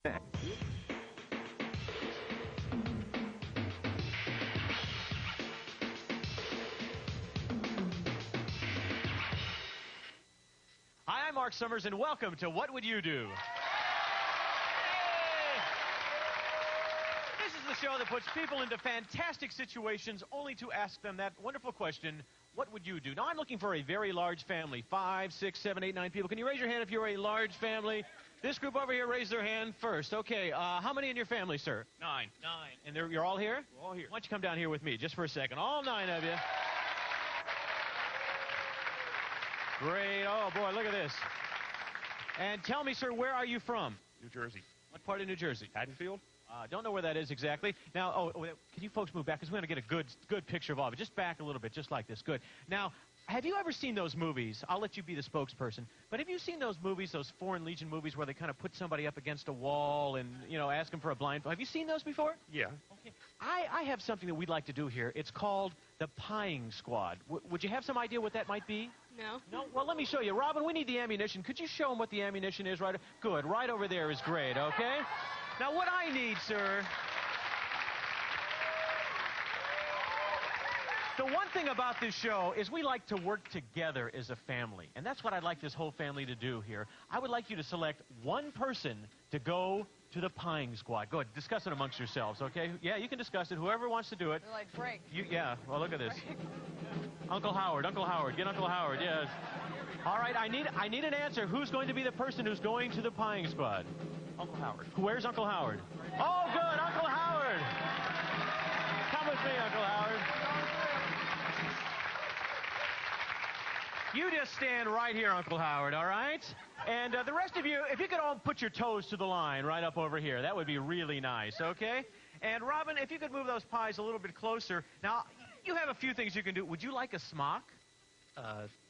Hi, I'm Mark Summers, and welcome to What Would You Do? This is the show that puts people into fantastic situations only to ask them that wonderful question, what would you do? Now, I'm looking for a very large family, 5, 6, 7, 8, 9 people. Can you raise your hand if you're a large family? This group over here raised their hand first. Okay, how many in your family, sir? 9. And you're all here? We're all here. Why don't you come down here with me just for a second? All 9 of you. Great. Oh, boy, look at this. And tell me, sir, where are you from? New Jersey. What part of New Jersey? Haddonfield? Don't know where that is exactly. Now, can you folks move back? Because we want to get a good picture of all of it. Just back a little bit, just like this. Good. Now, have you ever seen those movies? I'll let you be the spokesperson. But have you seen those movies, those Foreign Legion movies, where they kind of put somebody up against a wall and, you know, ask them for a blindfold? Have you seen those before? Yeah. Okay. I have something that we'd like to do here. It's called the Pieing Squad. Would you have some idea what that might be? No. No? Well, let me show you. Robin, we need the ammunition. Could you show them what the ammunition is? Right? Good. Right over there is great, okay? Now, what I need, sir... The one thing about this show is we like to work together as a family, and that's what I'd like this whole family to do here. I would like you to select one person to go to the Pieing Squad. Go ahead, discuss it amongst yourselves, okay? Yeah, you can discuss it. Whoever wants to do it. They're like break. Yeah, well, look at this. Uncle Howard, get Uncle Howard, yes. All right, I need an answer. Who's going to be the person who's going to the Pieing Squad? Uncle Howard. Where's Uncle Howard? Oh, good, Uncle Howard. Come with me, Uncle Howard. You just stand right here, Uncle Howard, all right? And the rest of you, if you could all put your toes to the line right up over here, that would be really nice, okay? And Robin, if you could move those pies a little bit closer. Now, you have a few things you can do. Would you like a smock?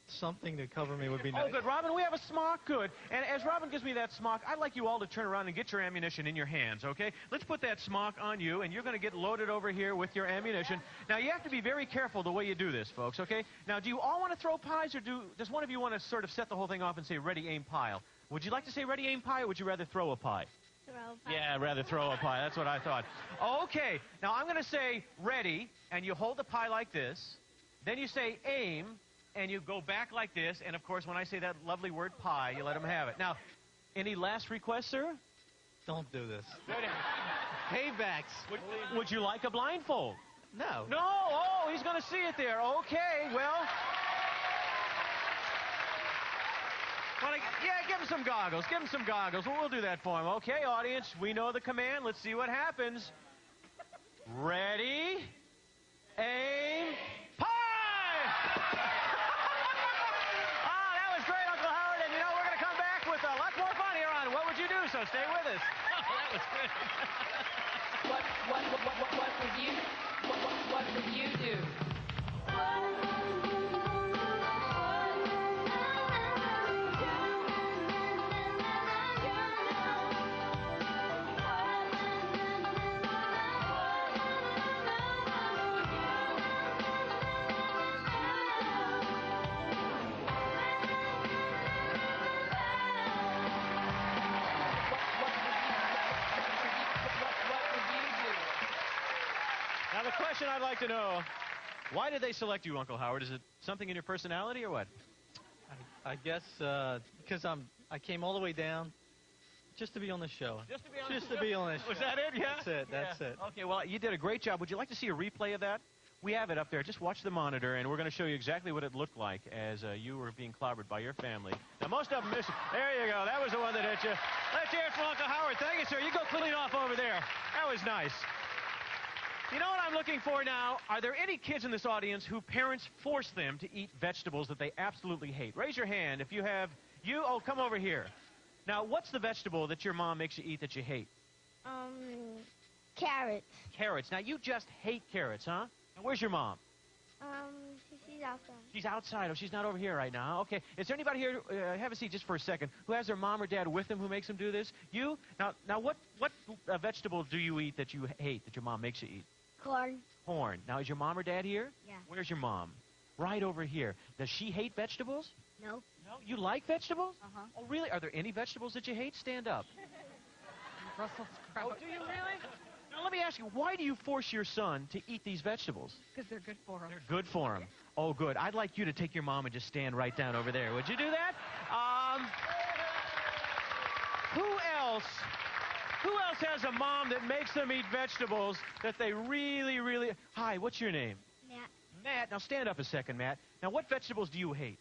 Something to cover me would be nice. Oh, good. Robin, we have a smock. Good. And as Robin gives me that smock, I'd like you all to turn around and get your ammunition in your hands, okay? Let's put that smock on you, and you're going to get loaded over here with your ammunition. Now, you have to be very careful the way you do this, folks, okay? Now, do you all want to throw pies, or does one of you want to sort of set the whole thing off and say, ready, aim, pile? Would you like to say ready, aim, pie, or would you rather throw a pie? Throw a pie. Yeah, rather throw a pie. That's what I thought. Okay. Now, I'm going to say ready, and you hold the pie like this. Then you say aim, and you go back like this, and of course, when I say that lovely word pie, you let them have it. Now, any last requests, sir? Don't do this. Paybacks. Would you like a blindfold? No. No? Oh, he's going to see it there. Okay, well... Yeah, give him some goggles. Give him some goggles. We'll do that for him. Okay, audience, we know the command. Let's see what happens. Ready, aim, pie! A lot more fun here on What Would You Do? So stay with us. That was good. What would you do? Now, the question I'd like to know, why did they select you, Uncle Howard? Is it something in your personality or what? I guess because I came all the way down just to be on the show. Just to be on Just the to show? be on this show. Was that it? Yeah? That's it. That's it. Okay, well, you did a great job. Would you like to see a replay of that? We have it up there. Just watch the monitor, and we're going to show you exactly what it looked like as you were being clobbered by your family. Now, most of them missed. There you go. That was the one that hit you. Let's hear it for Uncle Howard. Thank you, sir. You go clean off over there. That was nice. You know what I'm looking for now? Are there any kids in this audience who parents force them to eat vegetables that they absolutely hate? Raise your hand if you have. Oh, come over here. Now, what's the vegetable that your mom makes you eat that you hate? Carrots. Carrots. Now, you just hate carrots, huh? Now, where's your mom? She's outside. She's outside. Oh, she's not over here right now. Okay. Is there anybody here, have a seat just for a second, who has their mom or dad with them who makes them do this? You? Now what vegetable do you eat that you hate, that your mom makes you eat? Corn. Corn. Now, is your mom or dad here? Yeah. Where's your mom? Right over here. Does she hate vegetables? No. No? You like vegetables? Uh-huh. Oh, really? Are there any vegetables that you hate? Stand up. Brussels Oh, sprouts. do you really? Now, let me ask you, why do you force your son to eat these vegetables? Because they're good for him. They're good for him. Oh, good. I'd like you to take your mom and just stand right down over there. Would you do that? Who else has a mom that makes them eat vegetables that they really, really... Hi, what's your name? Matt. Matt. Now, stand up a second, Matt. Now, what vegetables do you hate?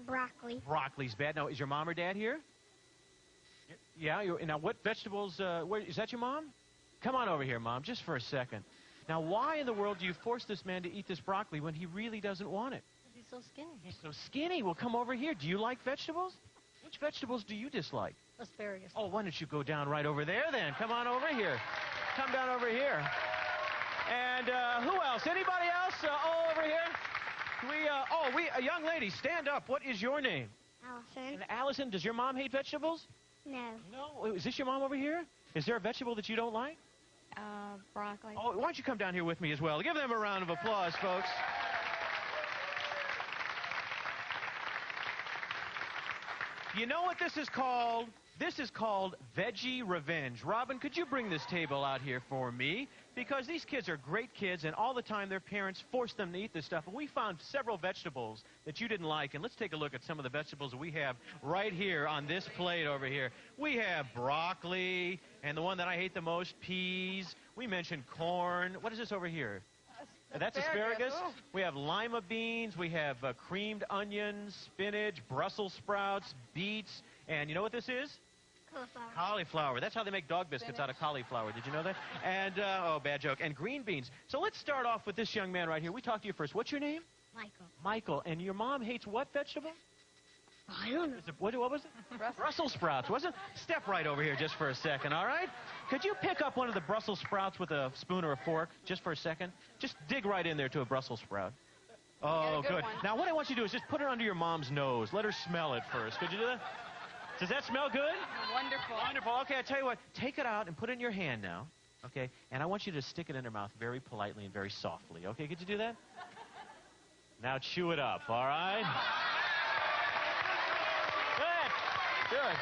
Broccoli. Broccoli's bad. Now, is your mom or dad here? Yeah. Now, what vegetables... is that your mom? Come on over here, Mom, just for a second. Now, why in the world do you force this man to eat this broccoli when he really doesn't want it? He's so skinny. He's so skinny. Well, come over here. Do you like vegetables? Which vegetables do you dislike? Asparagus. Oh, why don't you go down right over there then? Come on over here. Come down over here. And who else? Anybody else? All over here? A young lady, stand up. What is your name? Allison. And Allison, does your mom hate vegetables? No. No. Is this your mom over here? Is there a vegetable that you don't like? Broccoli. Oh, why don't you come down here with me as well? Give them a round of applause, folks. You know what this is called? This is called Veggie Revenge. Robin, could you bring this table out here for me? Because these kids are great kids, and all the time their parents force them to eat this stuff. And we found several vegetables that you didn't like, and let's take a look at some of the vegetables that we have right here on this plate over here. We have broccoli, and the one that I hate the most, peas. We mentioned corn. What is this over here? That's asparagus. Oh. We have lima beans. We have creamed onions, spinach, Brussels sprouts, beets. And you know what this is? Cauliflower. Cauliflower. That's how they make dog biscuits out of cauliflower. Did you know that? And, oh, bad joke. And green beans. So let's start off with this young man right here. We talked to you first. What's your name? Michael. Michael. And your mom hates what vegetable? I don't know. What was it? Brussels sprouts, wasn't it? Step right over here just for a second, all right? Could you pick up one of the Brussels sprouts with a spoon or a fork just for a second? Just dig right in there to a Brussels sprout. Oh, good. Now, what I want you to do is just put it under your mom's nose. Let her smell it first. Could you do that? Does that smell good? Wonderful. Wonderful. Okay, I tell you what. Take it out and put it in your hand now. Okay? And I want you to stick it in her mouth very politely and very softly. Okay, could you do that? Now chew it up, all right? Good. Good.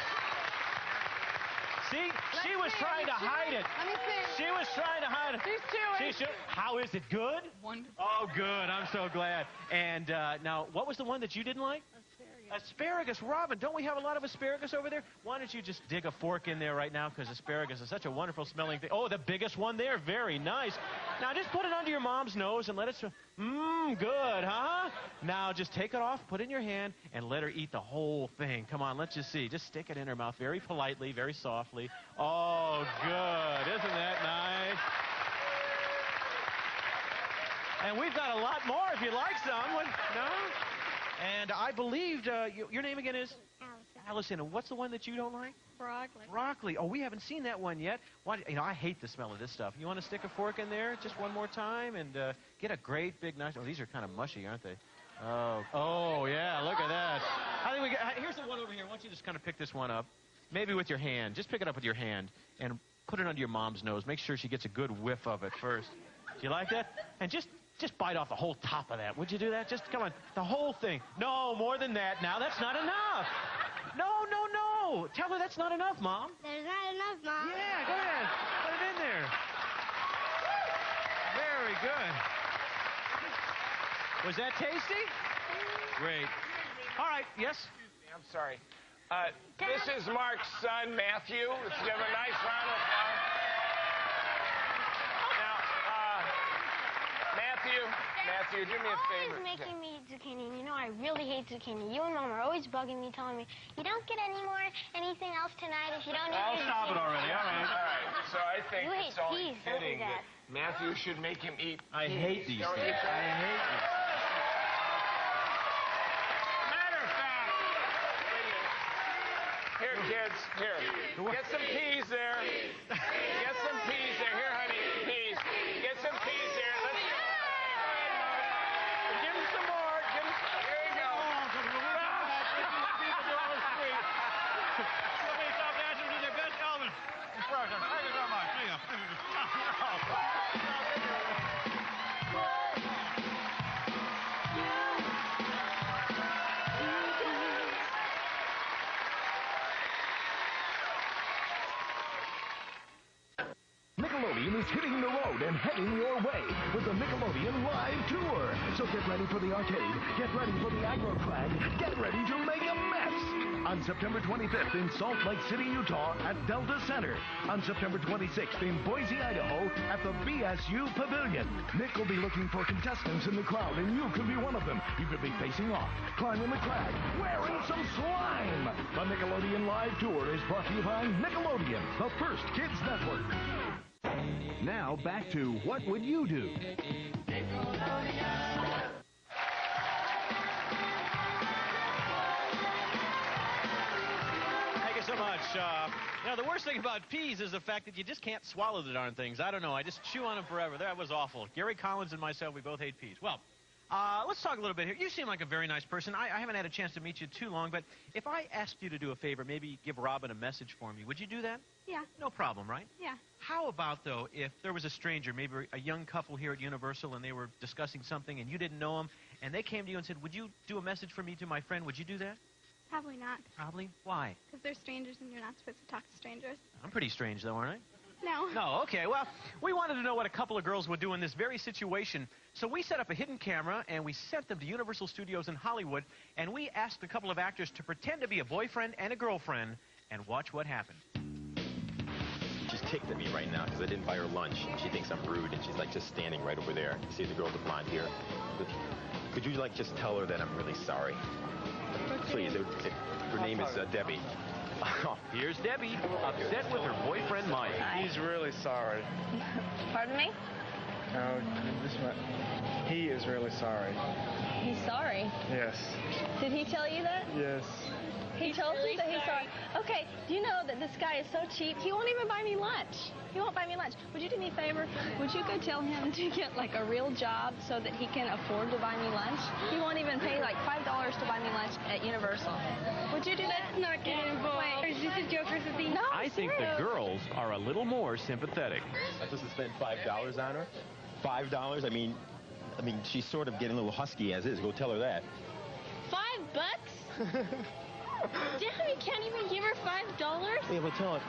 See? She was trying to hide it. Let me see. She was trying to hide it. She's chewing. How is it good? Wonderful. Oh, good. I'm so glad. And now, what was the one that you didn't like? Asparagus. Robin, don't we have a lot of asparagus over there? Why don't you just dig a fork in there right now, because asparagus is such a wonderful smelling thing. Oh, the biggest one there. Very nice. Now, just put it under your mom's nose and let it smell. Good, huh? Now, just take it off, put it in your hand, and let her eat the whole thing. Come on, let's just see. Just stick it in her mouth very politely, very softly. Oh, good. Isn't that nice? And we've got a lot more if you'd like some. No? And I believed, your name again is? Allison. Allison. And what's the one that you don't like? Broccoli. Broccoli. Oh, we haven't seen that one yet. Why, I hate the smell of this stuff. You want to stick a fork in there just one more time and get a great big nice... Oh, these are kind of mushy, aren't they? Oh, yeah, look at that. I think here's the one over here. Why don't you just kind of pick this one up? Maybe with your hand. Just pick it up with your hand and put it under your mom's nose. Make sure she gets a good whiff of it first. Do you like that? And just bite off the whole top of that. Would you do that? Just, come on, the whole thing. No, more than that. Now, that's not enough. No. Tell her that's not enough, Mom. There's not enough, Mom. Yeah, go ahead. Put it in there. Very good. Was that tasty? Great. All right, yes? I'm sorry. This is Mark's son, Matthew. Let's give him a nice round of applause. Matthew, do me a favor. Always making me eat zucchini. You know, I really hate zucchini. You and Mom are always bugging me, telling me, you don't get anything else tonight if you don't eat your Stop it zucchini." already. All right. All right, so I think You hate it's only peas, don't fitting you, that Dad? Matthew should make him eat I peas. hate these Don't things. you? I hate them. Matter of fact, here, kids, here. Get some peas there. Get some peas there. Here, honey, peas. Get some peas there. Let's go. Give him some more. Here you go. Nickelodeon is hitting the road and heading your way with the Nickelodeon Live Tour. So get ready for the arcade, get ready for the aggro crag, get ready to make a mess. On September 25th in Salt Lake City, Utah at Delta Center. On September 26th in Boise, Idaho at the BSU Pavilion. Nick will be looking for contestants in the crowd, and you could be one of them. You could be facing off, climbing the crag, wearing some slime. The Nickelodeon Live Tour is brought to you by Nickelodeon, the first kids network. Now back to What Would You Do? Thank you so much. The worst thing about peas is the fact that you just can't swallow the darn things. I don't know. I just chew on them forever. That was awful. Gary Collins and myself, we both hate peas. Well, let's talk a little bit here. You seem like a very nice person. I haven't had a chance to meet you too long, but if I asked you to do a favor, maybe give Robin a message for me, would you do that? Yeah. No problem, right? Yeah. How about, though, if there was a stranger, maybe a young couple here at Universal, and they were discussing something, and you didn't know them, and they came to you and said, would you do a message for me to my friend? Would you do that? Probably not, Probably. Why? because they're strangers and you're not supposed to talk to strangers. I'm pretty strange, though, aren't I? No. No, okay. Well, we wanted to know what a couple of girls would do in this very situation. So we set up a hidden camera, and we sent them to Universal Studios in Hollywood, and we asked a couple of actors to pretend to be a boyfriend and a girlfriend and watch what happened. She's ticked at me right now because I didn't buy her lunch. She thinks I'm rude, and she's like just standing right over there. You see the girl with the blonde hair? Could you like just tell her that I'm really sorry? Please. Her name is Debbie. Here's Debbie, upset with her boyfriend Mike. He's really sorry. Pardon me? No, he is really sorry. He's sorry. Yes. Did he tell you that? Yes. He told you that he's sorry. Okay, do you know that this guy is so cheap? He won't even buy me lunch. He won't buy me lunch. Would you do me a favor? Would you go tell him to get like a real job so that he can afford to buy me lunch? He won't even pay like $5 to buy me lunch at Universal. Would you do that? Let's not get involved. Is this a joke or something? No, I think the girls are a little more sympathetic. I'm supposed to spend $5 on her? $5? I mean, she's sort of getting a little husky as is. Go tell her that. $5? Damn, you can't even give her $5? Yeah, but tell her.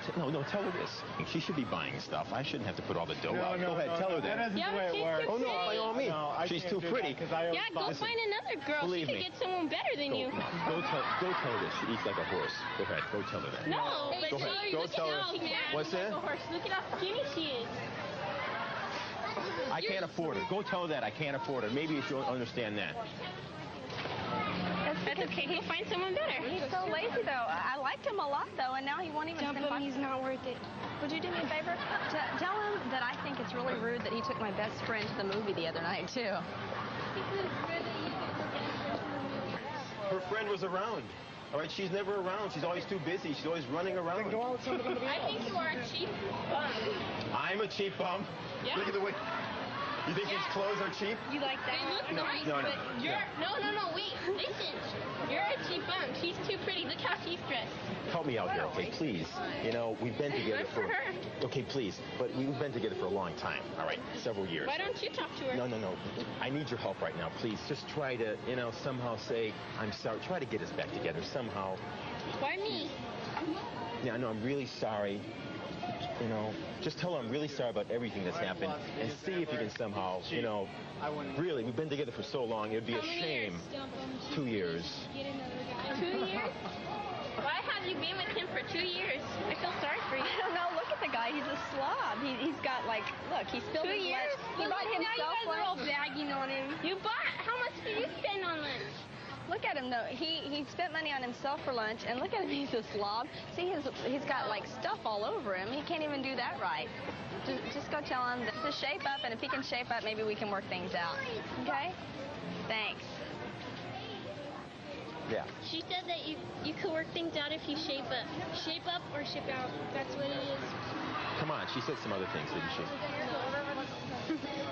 Tell her this. She should be buying stuff. I shouldn't have to put all the dough out. Go ahead, tell her that. That isn't the way it works. Oh, no, by all means. No, she's too pretty. Yeah, go find another girl. Believe She could me. get someone better than you. Go tell her this. She eats like a horse. Go ahead. Go tell her that. No, but Go ahead. Go look tell at her. how mad What's that? like a horse. Look at how skinny she is. I can't afford her. Go tell her that. I can't afford her. Maybe she'll understand that. That's okay. He'll find someone better. He's so lazy, though. I liked him a lot, though, and now he won't even Dump spend him, he's not worth it. Would you do me a favor? Tell him that I think it's really rude that he took my best friend to the movie the other night, too. Her friend was around. All right, she's never around. She's always too busy. She's always running around. Then go out with somebody else. I think you are a cheap bum. I'm a cheap bum. Yeah. Look at the way. You think these clothes are cheap? You like They that? look No, nice, no, but you're... No, wait. Listen. You're a cheap bum. She's too pretty. Look how she's dressed. Help me out here, okay, please. You know, we've been together Good for her. Okay, please. But we've been together for a long time, all right? Several years. Why don't you talk to her? No. I need your help right now, please. Just try to, somehow say, I'm sorry. Try to get us back together somehow. Why me? Yeah, no, I'm really sorry. Just tell her I'm really sorry about everything that's happened and see if you can somehow, really, we've been together for so long. It would be a shame. 2 years. 2 years? Why have you been with him for 2 years? I feel sorry for you. I don't know. Look at the guy. He's a slob. He's got, look, he spilled 2 his years? lunch. He Well, bought look, now himself you guys are all lunch. bagging on him. How much did you spend on lunch? Look at him, though. He spent money on himself for lunch, and look at him. He's a slob. See, he's got, stuff all over him. He can't even do that right. Just go tell him to shape up, and if he can shape up, maybe we can work things out. Okay? Thanks. Yeah. She said that you could work things out if you shape up. Shape up or ship out. That's what it is. Come on, she said some other things, didn't she?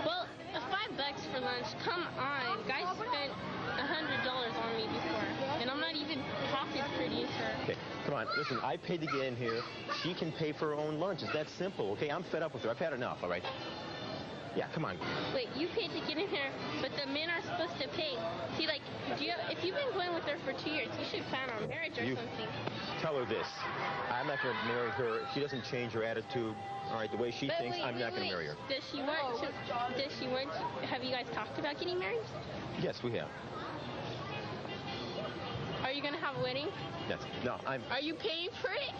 Well, $5 for lunch. Come on. Guys spent $100 on me before. And I'm not even profit producer. Okay, come on, listen, I paid to get in here. She can pay for her own lunch. It's that simple, okay? I'm fed up with her. I've had enough, all right? Yeah, come on. Wait, you pay to get in here, but the men are supposed to pay. See, like, if you've been going with her for 2 years, you should plan on marriage or something. Tell her this. I'm not going to marry her. If she doesn't change her attitude, all right, the way she thinks, I'm not going to marry her. Does she want have you guys talked about getting married? Yes, we have. Are you going to have a wedding? Yes. No, Are you paying for it?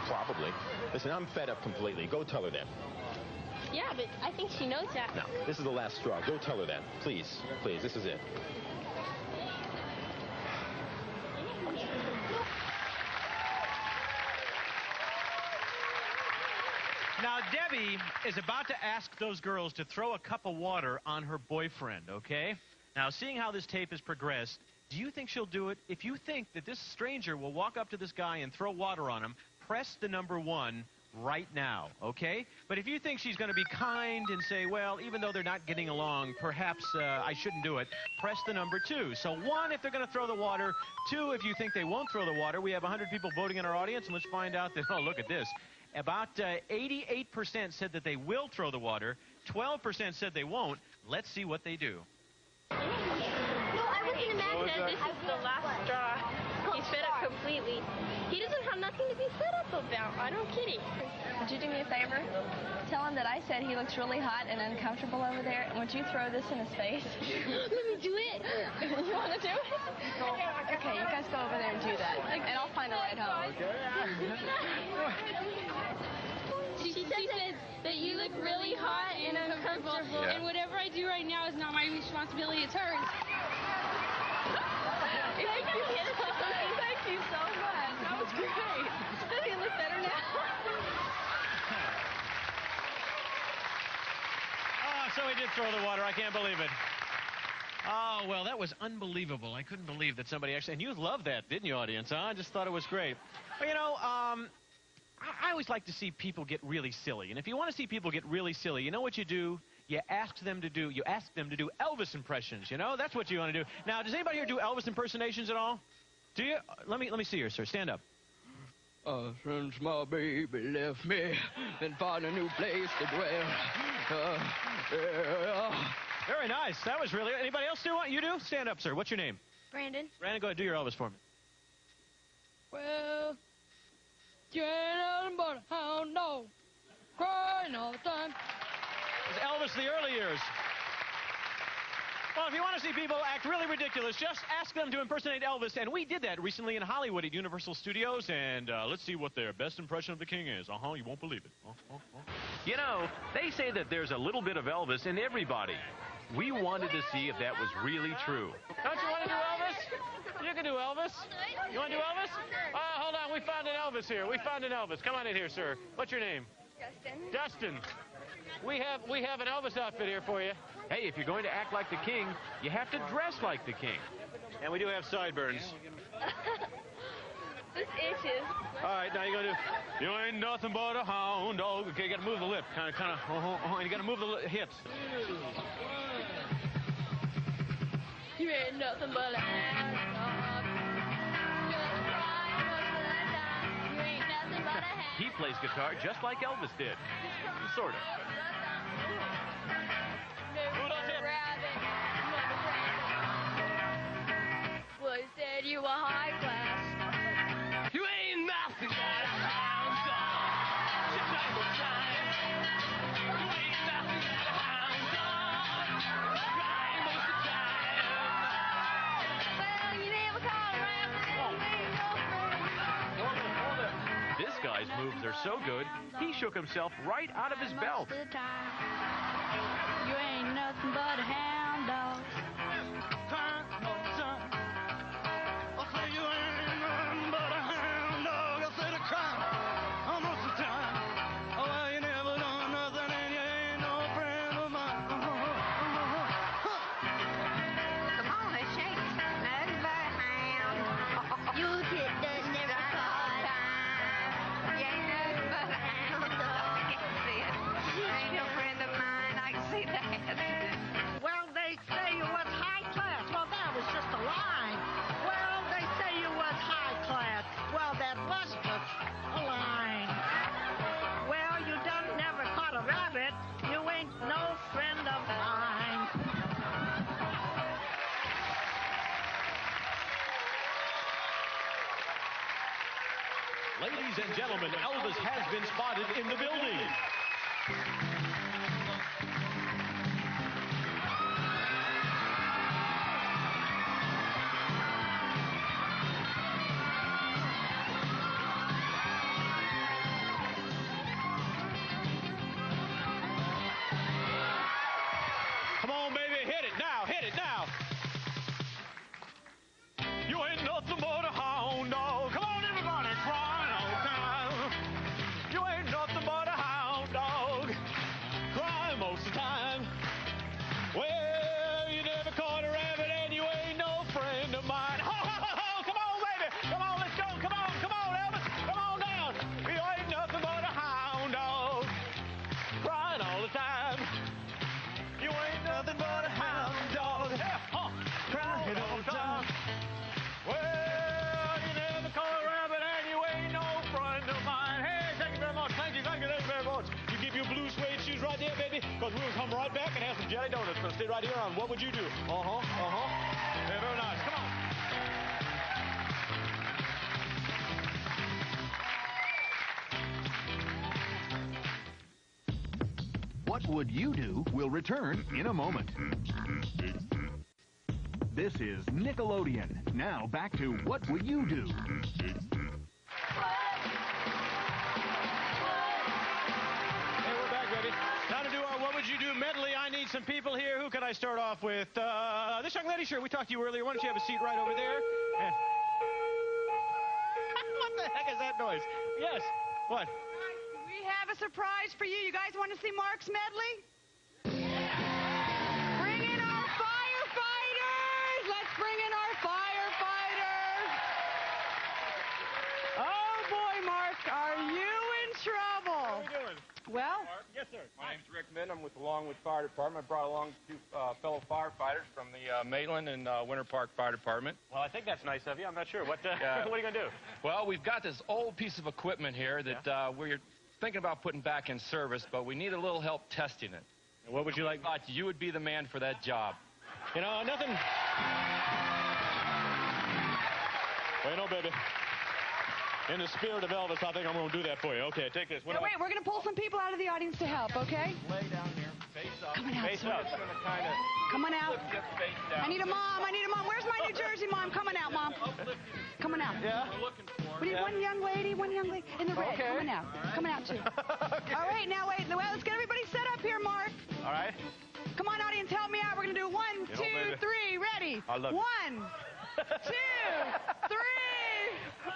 Probably. Listen, I'm fed up completely. Go tell her that. Yeah, but I think she knows that. No, this is the last straw. Go tell her that. Please, please, this is it. Now, Debbie is about to ask those girls to throw a cup of water on her boyfriend, okay? Now, seeing how this tape has progressed, do you think she'll do it? If you think that this stranger will walk up to this guy and throw water on him, press the number 1 right now, okay? But if you think she's going to be kind and say, well, even though they're not getting along, perhaps I shouldn't do it, press the number 2. So 1, if they're going to throw the water. 2, if you think they won't throw the water. We have 100 people voting in our audience, and let's find out that, oh, look at this. About 88% said that they will throw the water. 12% said they won't. Let's see what they do. No, I wasn't imagining this is the last straw. He's fed up completely. He doesn't have nothing to be fed up about. I don't get it. Would you do me a favor? Tell him that I said he looks really hot and uncomfortable over there. And would you throw this in his face? Let me do it. You want to do it? Okay, you guys go over there and do that. And I'll find a ride home. She says that you look really hot and uncomfortable, and whatever I do right now is not my responsibility, it's hers. Thank you. Thank you so much. That was great. Does he look better now? Oh, so he did throw the water. I can't believe it. Oh, well, that was unbelievable. I couldn't believe that somebody actually... And you loved that, didn't you, audience? Huh? I just thought it was great. Well, you know, I always like to see people get really silly. And if you want to see people get really silly, you know what you do? You ask them to do Elvis impressions, you know? That's what you want to do. Now, does anybody here do Elvis impersonations at all? Do you? Let me see here, sir. Stand up. Since my baby left me and found a new place to dwell. Very nice. That was really... Anybody else do what you do? Stand up, sir. What's your name? Brandon. Brandon, go ahead. Do your Elvis for me. Well, you ain't nothing but a hound dog, crying all the time. It's Elvis the early years. Well, if you want to see people act really ridiculous, just ask them to impersonate Elvis. And we did that recently in Hollywood at Universal Studios. And let's see what their best impression of the king is. You won't believe it. You know, they say that there's a little bit of Elvis in everybody. We wanted to see if that was really true. Don't you want to do Elvis? You can do Elvis. You want to do Elvis? Hold on. We found an Elvis here. We found an Elvis. Come on in here, sir. What's your name? Justin. Justin. We have an Elvis outfit here for you. Hey, if you're going to act like the king, you have to dress like the king. And we do have sideburns. This itches. All right, now you're going to do, you ain't nothing but a hound dog. Okay, you got to move the lip. Kind of, and you got to move the hips. You ain't nothing but a hound dog. Just crying most of the time. You ain't nothing but a hound. He plays guitar just like Elvis did. Sort of. Well, he said you were high class. You ain't nothing but a hound dog, just like the time. You ain't nothing but a hound dog, crying most of the time. Well, you never call around and ain't no friend. This guy's moves are so good, he shook himself right out of his belt. Most of the time. You ain't nothing but a hound dog. Well, Ladies and gentlemen, Elvis has been spotted in the building. Come on, baby, hit it now, hit it now. You ain't nothing but a hound dog. Come on, everybody, crying all the time. You ain't nothing but a hound dog, crying most of the time. Well, you never caught a rabbit and you ain't no friend of mine. Ho, ho, ho, ho. Come on, baby. Come on, let's go. Come on, Elvis. Come on down. You ain't nothing but a hound dog, crying all the time. You ain't nothing but a hound dog, crying all the time. Well, you never caught a rabbit and you ain't no friend of mine. Hey, thank you very much. Thank you very much. You keep your blue suede shoes right there, baby, because we'll come right back and have some jelly donuts. So stay right here on What Would You Do? Very, very nice. Come on. What Would You Do will return in a moment. This is Nickelodeon. Now back to What Would You Do? Hey, we're back, baby. Time to do our What Would You Do medley. I need some people here. Who can I start off with? This young lady, sure. We talked to you earlier. Why don't you have a seat right over there? And... What the heck is that noise? Yes. What? We have a surprise for you. You guys want to see Mark's medley? Bring in our firefighters! Let's bring in our firefighters! Oh boy, Mark, are you in trouble? How are we doing? Well, Yes, sir. My name's Rick Minn. I'm with the Longwood Fire Department. I brought along two fellow firefighters from the Maitland and Winter Park Fire Department. Well, I think that's nice of you. I'm not sure. What, what are you going to do? Well, we've got this old piece of equipment here that we're thinking about putting back in service, but we need a little help testing it. And what would you like? I thought you would be the man for that job. You know, nothing... Well, you know, baby, in the spirit of Elvis, I think I'm going to do that for you. Okay, take this. no, wait, we're going to pull some people out of the audience to help, okay? Lay down here, face up. Coming out, Face sweetie. up. It's going to kind of Coming out. flip this face down. I need a mom. Where's my New Jersey mom? Coming out, Mom. Coming out. Yeah? We're looking for. We need one young lady in the red. Okay. Coming out. Coming out, too. Okay. All right, now wait. Well, let's get everybody set up here, Mark. All right. Come on, audience, help me out. We're going to do 1, 2, baby. 3. Ready? I love you. 1, 2, 3. Whoa!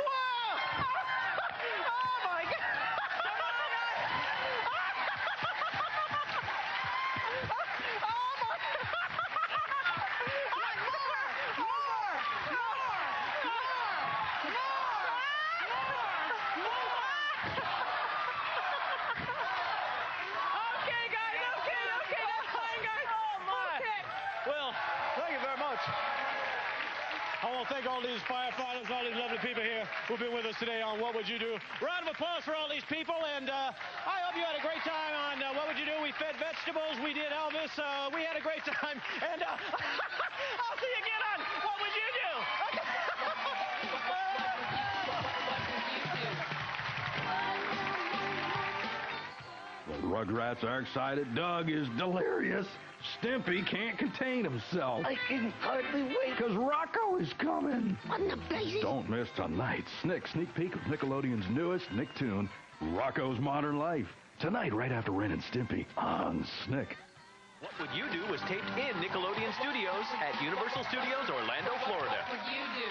Whoa! Oh, my God. Well, thank you very much. I want to thank all these firefighters, all these lovely people here who've been with us today on What Would You Do. Round of applause for all these people, and I hope you had a great time on What Would You Do. We fed vegetables, we did Elvis, we had a great time, and I'll see you again on What Would You Do? The Rugrats are excited. Doug is delirious. Stimpy can't contain himself. I can hardly wait. Because Rocco is coming. What in the blazes? Don't miss tonight's sneak peek of Nickelodeon's newest Nicktoon, Rocco's Modern Life. Tonight, right after Ren and Stimpy on Snick. What Would You Do was taped in Nickelodeon Studios at Universal Studios, Orlando, Florida. What would you do?